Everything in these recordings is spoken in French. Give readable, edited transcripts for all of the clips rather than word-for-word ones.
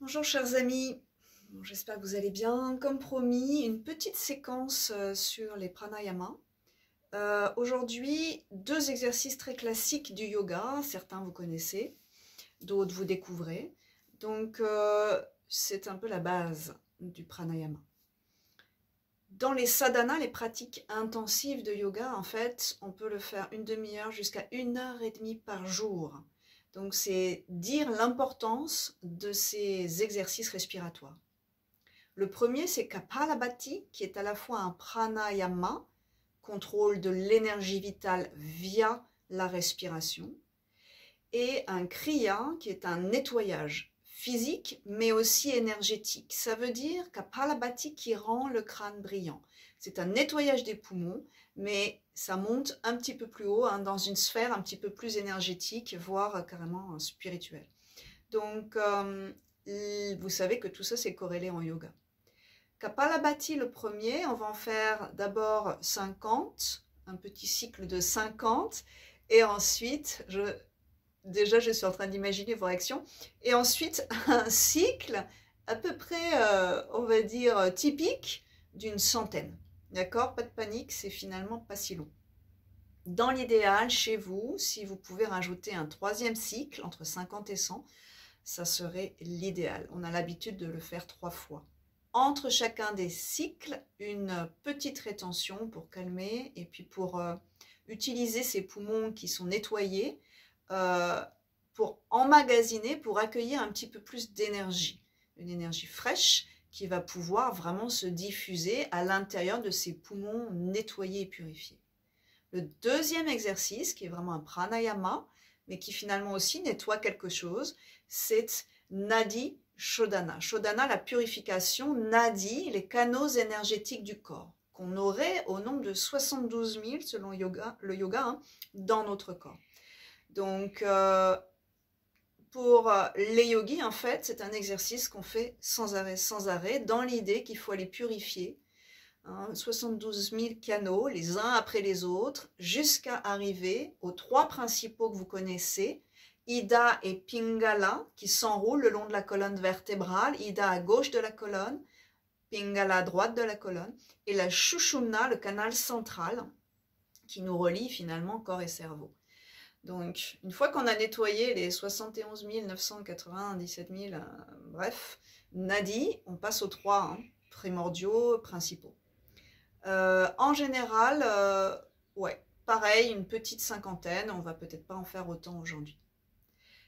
Bonjour chers amis, bon, j'espère que vous allez bien. Comme promis, une petite séquence sur les pranayamas. Aujourd'hui, deux exercices très classiques du yoga. Certains vous connaissez, d'autres vous découvrez. Donc c'est un peu la base du pranayama. Dans les sadhanas, les pratiques intensives de yoga, en fait, on peut le faire une demi-heure jusqu'à 1h30 par jour. Donc c'est dire l'importance de ces exercices respiratoires. Le premier, c'est Kapalabhati, qui est à la fois un pranayama, contrôle de l'énergie vitale via la respiration, et un kriya, qui est un nettoyage physique, mais aussi énergétique. Ça veut dire Kapalabhati qui rend le crâne brillant. C'est un nettoyage des poumons, mais ça monte un petit peu plus haut, hein, dans une sphère un petit peu plus énergétique, voire carrément spirituelle. Donc, vous savez que tout ça, c'est corrélé en yoga. Kapalabhati, le premier, on va en faire d'abord 50, un petit cycle de 50, et ensuite, déjà je suis en train d'imaginer vos réactions, et ensuite un cycle à peu près, on va dire, typique d'une centaine. D'accord? Pas de panique, c'est finalement pas si long. Dans l'idéal, chez vous, si vous pouvez rajouter un troisième cycle, entre 50 et 100, ça serait l'idéal. On a l'habitude de le faire 3 fois. Entre chacun des cycles, une petite rétention pour calmer et puis pour utiliser ces poumons qui sont nettoyés pour emmagasiner, pour accueillir un petit peu plus d'énergie. Une énergie fraîche qui va pouvoir vraiment se diffuser à l'intérieur de ces poumons nettoyés et purifiés. Le deuxième exercice, qui est vraiment un pranayama, mais qui finalement aussi nettoie quelque chose, c'est Nadi Shodhana. Shodhana, la purification, Nadi, les canaux énergétiques du corps, qu'on aurait au nombre de 72 000, selon le yoga, hein, dans notre corps. Donc, pour les yogis, en fait, c'est un exercice qu'on fait sans arrêt, dans l'idée qu'il faut aller purifier 72 000 canaux, les uns après les autres, jusqu'à arriver aux 3 principaux que vous connaissez, Ida et Pingala, qui s'enroulent le long de la colonne vertébrale, Ida à gauche de la colonne, Pingala à droite de la colonne, et la Shushumna, le canal central, qui nous relie finalement corps et cerveau. Donc, une fois qu'on a nettoyé les 71 997 000, bref, Nadi, on passe aux 3 primordiaux principaux. En général, ouais, pareil, une petite cinquantaine, on va peut-être pas en faire autant aujourd'hui.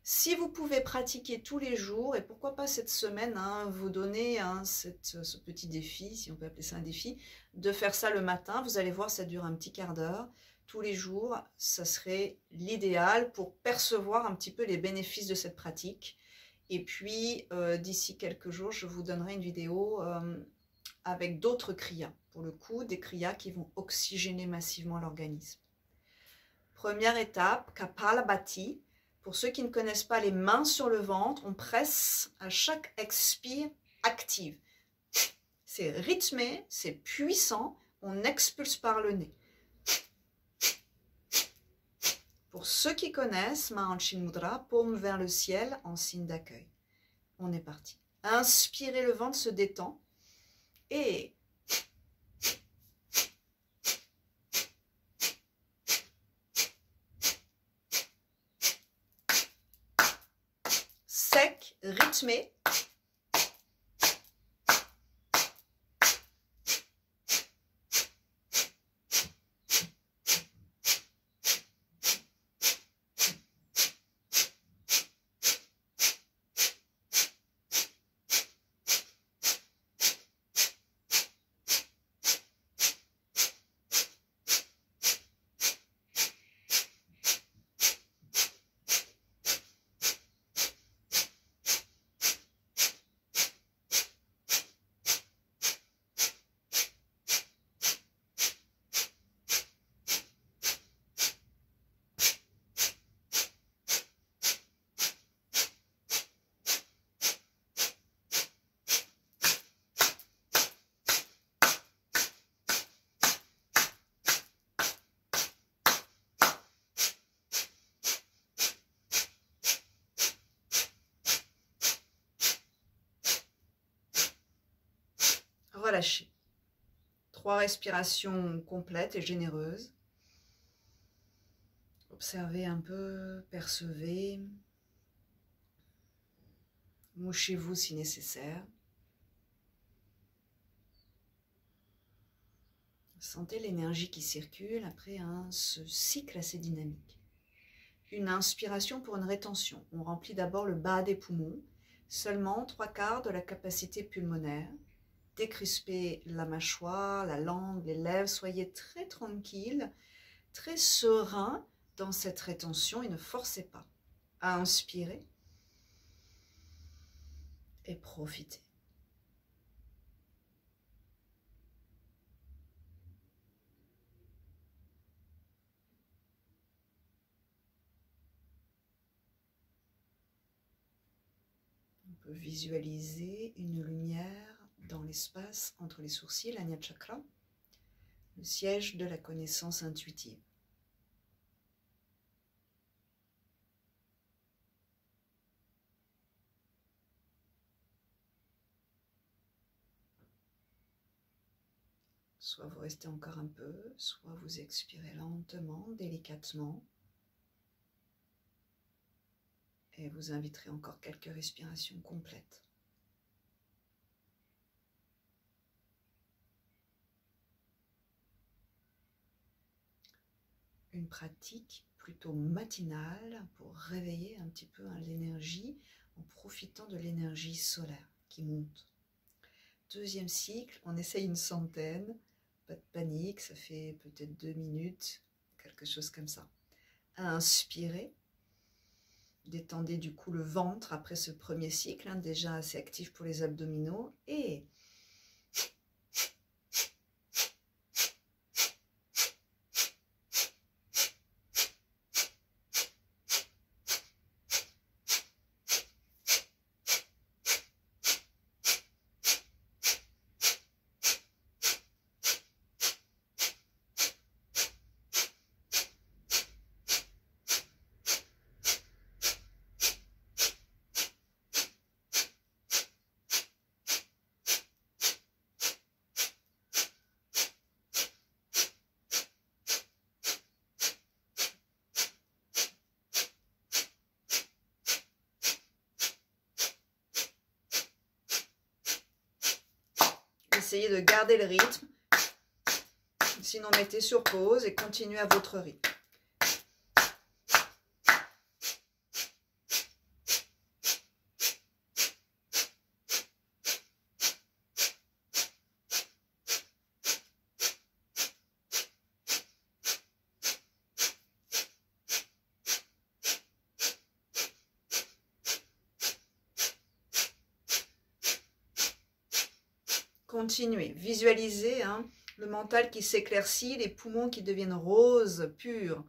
Si vous pouvez pratiquer tous les jours, et pourquoi pas cette semaine, hein, vous donner ce petit défi, si on peut appeler ça un défi, de faire ça le matin, vous allez voir, ça dure un petit quart d'heure, tous les jours, ça serait l'idéal pour percevoir un petit peu les bénéfices de cette pratique. Et puis, d'ici quelques jours, je vous donnerai une vidéo avec d'autres kriyas, pour le coup, des kriyas qui vont oxygéner massivement l'organisme. Première étape, Kapalabhati. Pour ceux qui ne connaissent pas, les mains sur le ventre, on presse à chaque expire active. C'est rythmé, c'est puissant, on expulse par le nez. Pour ceux qui connaissent, main en Chin Mudra, paume vers le ciel en signe d'accueil. On est parti. Inspirez, le ventre se détend. Et sec, rythmé. relâchez. 3 respirations complètes et généreuses. Observez un peu, percevez. Mouchez-vous si nécessaire. Sentez l'énergie qui circule après ce cycle assez dynamique. Une inspiration pour une rétention. On remplit d'abord le bas des poumons, seulement 3/4 de la capacité pulmonaire. Décrispez la mâchoire, la langue, les lèvres. Soyez très tranquille, très serein dans cette rétention et ne forcez pas. À inspirer et profitez. On peut visualiser une lumière dans l'espace entre les sourcils, l'Ajna Chakra, le siège de la connaissance intuitive. Soit vous restez encore un peu, soit vous expirez lentement, délicatement. Et vous inviterez encore quelques respirations complètes. Une pratique plutôt matinale pour réveiller un petit peu l'énergie en profitant de l'énergie solaire qui monte. Deuxième cycle, on essaye une centaine. Pas de panique, ça fait peut-être 2 minutes, quelque chose comme ça. Inspirez. Détendez du coup le ventre après ce premier cycle, déjà assez actif pour les abdominaux. Et essayez de garder le rythme. Sinon, mettez sur pause et continuez à votre rythme. Continuez, visualisez le mental qui s'éclaircit, les poumons qui deviennent roses, purs.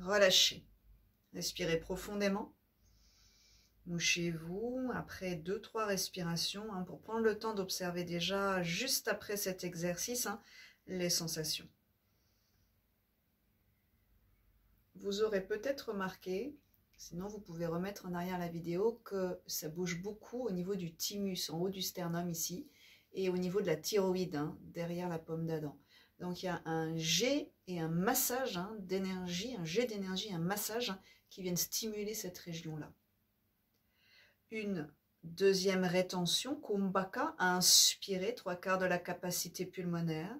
Relâchez. Respirez profondément. Mouchez-vous après 2-3 respirations pour prendre le temps d'observer déjà, juste après cet exercice, les sensations. Vous aurez peut-être remarqué, sinon vous pouvez remettre en arrière la vidéo, que ça bouge beaucoup au niveau du thymus, en haut du sternum ici, et au niveau de la thyroïde, derrière la pomme d'Adam. Donc il y a un jet et un massage d'énergie, un jet d'énergie, un massage qui viennent stimuler cette région-là. Une deuxième rétention, Kumbhaka, inspirez 3/4 de la capacité pulmonaire.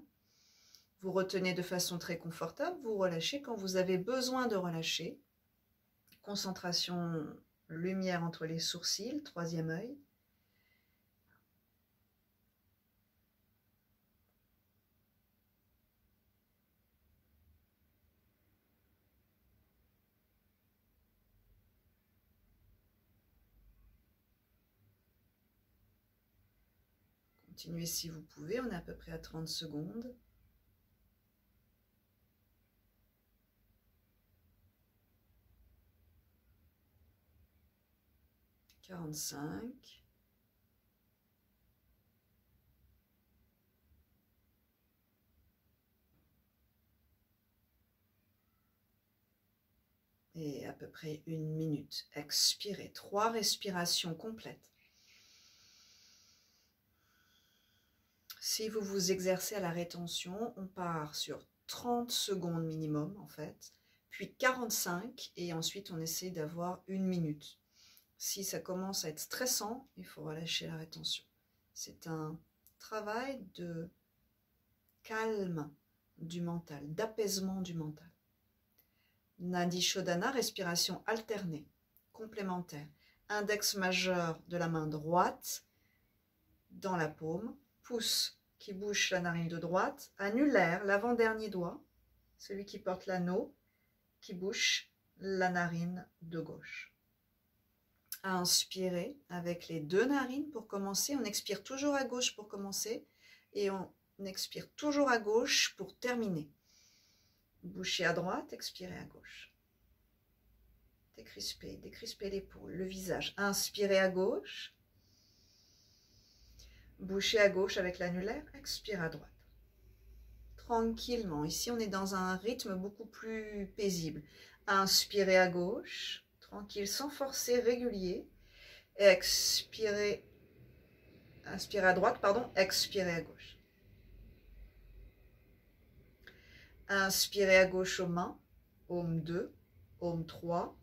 Vous retenez de façon très confortable, vous relâchez quand vous avez besoin de relâcher. Concentration, lumière entre les sourcils, troisième œil. Continuez si vous pouvez, on est à peu près à 30 secondes. « 45 » et à peu près 1 minute. Expirez, 3 respirations complètes. Si vous vous exercez à la rétention, on part sur 30 secondes minimum en fait, puis 45 et ensuite on essaie d'avoir 1 minute. Si ça commence à être stressant, il faut relâcher la rétention. C'est un travail de calme du mental, d'apaisement du mental. Nadi Shodhana, respiration alternée, complémentaire. Index majeur de la main droite dans la paume, pouce qui bouche la narine de droite, annulaire, l'avant-dernier doigt, celui qui porte l'anneau, qui bouche la narine de gauche. Inspirez avec les 2 narines pour commencer. On expire toujours à gauche pour commencer et on expire toujours à gauche pour terminer. Bouchez à droite, expirez à gauche. Décrispez l'épaule, le visage. Inspirez à gauche. Bouchez à gauche avec l'annulaire, expirez à droite. Tranquillement, ici on est dans un rythme beaucoup plus paisible. Inspirez à gauche, tranquille, sans forcer, régulier. Expirez, inspirez à droite, pardon, expirez à gauche. Inspirez à gauche aux mains, Om 2, Om 3,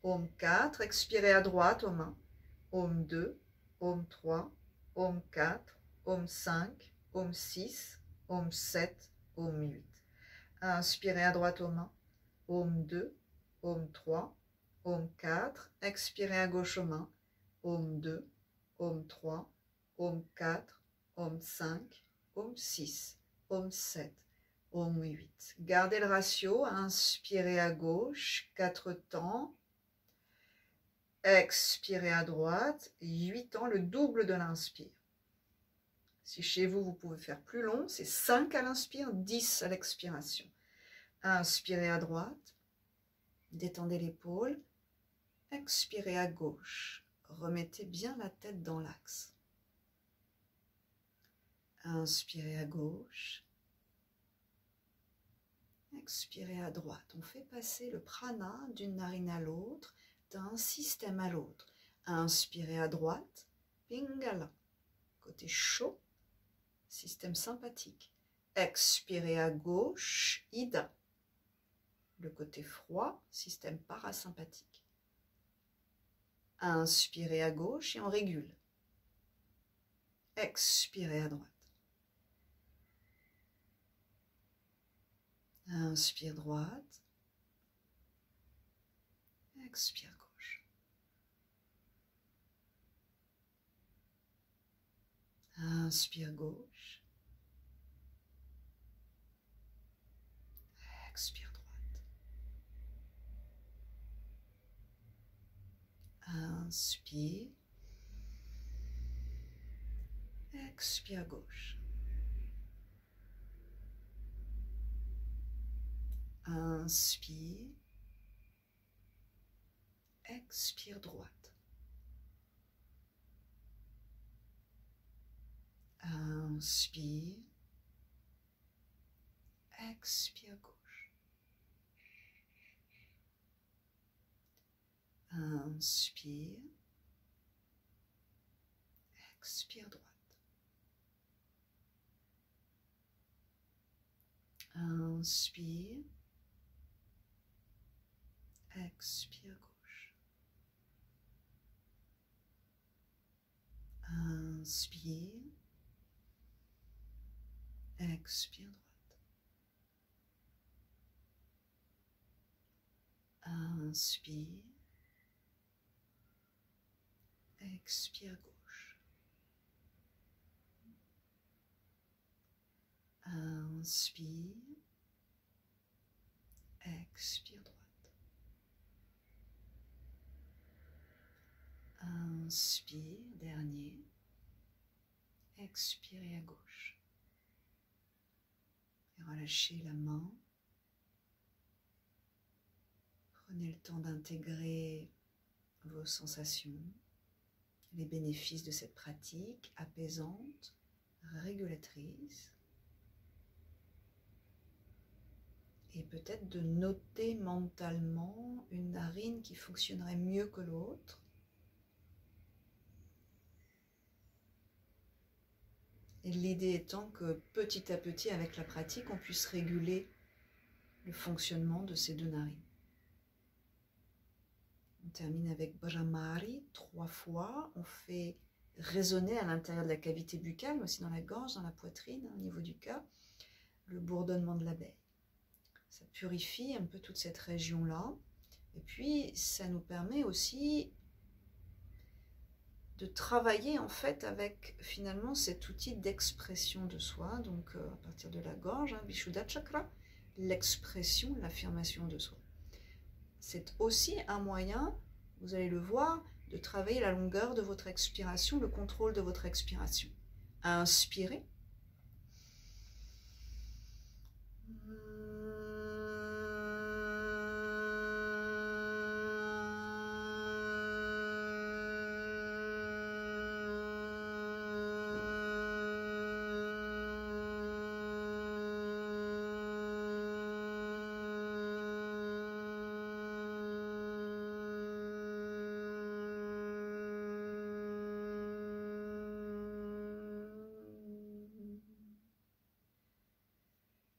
Om 4. Expirez à droite aux mains, Om 2, Om 3, Om 4, Om 5, Om 6, Om 7, Om 8. Inspirez à droite aux mains, Om 2, Om 3, Om 4. Expirez à gauche aux mains, Om 2, Om 3, Om 4, Om 5, Om 6, Om 7, Om 8. Gardez le ratio, inspirez à gauche, 4 temps. Expirez à droite, 8 temps, le double de l'inspire. Si chez vous, vous pouvez faire plus long, c'est 5 à l'inspire, 10 à l'expiration. Inspirez à droite, détendez l'épaule. Expirez à gauche, remettez bien la tête dans l'axe. Inspirez à gauche. Expirez à droite. On fait passer le prana d'une narine à l'autre, d'un système à l'autre. Inspirez à droite, Pingala, côté chaud, système sympathique. Expirez à gauche, Ida, le côté froid, système parasympathique. Inspirez à gauche et on régule. Expirez à droite. Inspire droite. Expire gauche. Inspire gauche. Expire droite. Inspire. Expire gauche. Inspire. Expire droite. Inspire. Expire gauche. Inspire. Expire droite. Inspire. Expire gauche. Inspire. Expire droite. Inspire. Expire gauche. Inspire. Expire droite. Inspire, dernier. Expirez à gauche. Et relâchez la main. Prenez le temps d'intégrer vos sensations, les bénéfices de cette pratique apaisante, régulatrice. Et peut-être de noter mentalement une narine qui fonctionnerait mieux que l'autre. Et l'idée étant que petit à petit, avec la pratique, on puisse réguler le fonctionnement de ces deux narines. On termine avec Bhramari 3 fois. On fait résonner à l'intérieur de la cavité buccale, mais aussi dans la gorge, dans la poitrine, au niveau du cœur, le bourdonnement de l'abeille. Ça purifie un peu toute cette région-là. Et puis, ça nous permet aussi de travailler en fait avec finalement cet outil d'expression de soi. Donc, à partir de la gorge, Vishuddha Chakra, l'expression, l'affirmation de soi. C'est aussi un moyen, vous allez le voir, de travailler la longueur de votre expiration, le contrôle de votre expiration. À inspirer.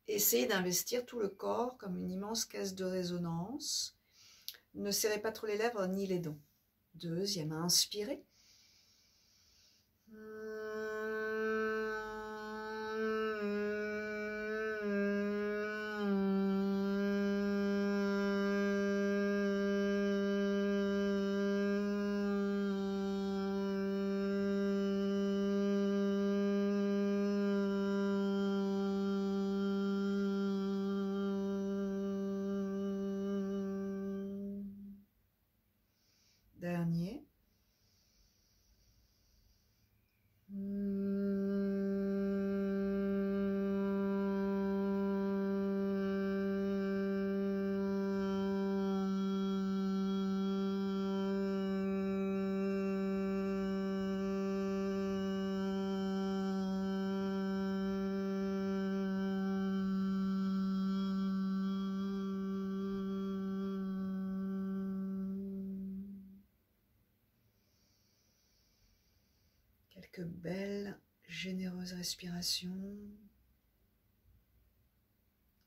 Essayez d'investir tout le corps comme une immense caisse de résonance. Ne serrez pas trop les lèvres ni les dents. Deuxième, inspirez. Dernier. Quelques belles, généreuses respirations.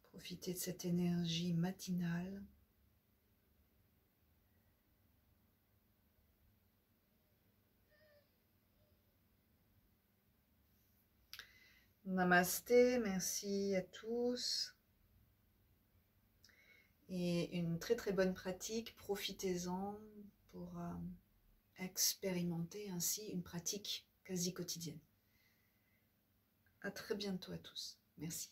Profitez de cette énergie matinale. Namasté, merci à tous. Et une très très bonne pratique, profitez-en pour expérimenter ainsi une pratique quasi quotidienne. À très bientôt à tous. Merci.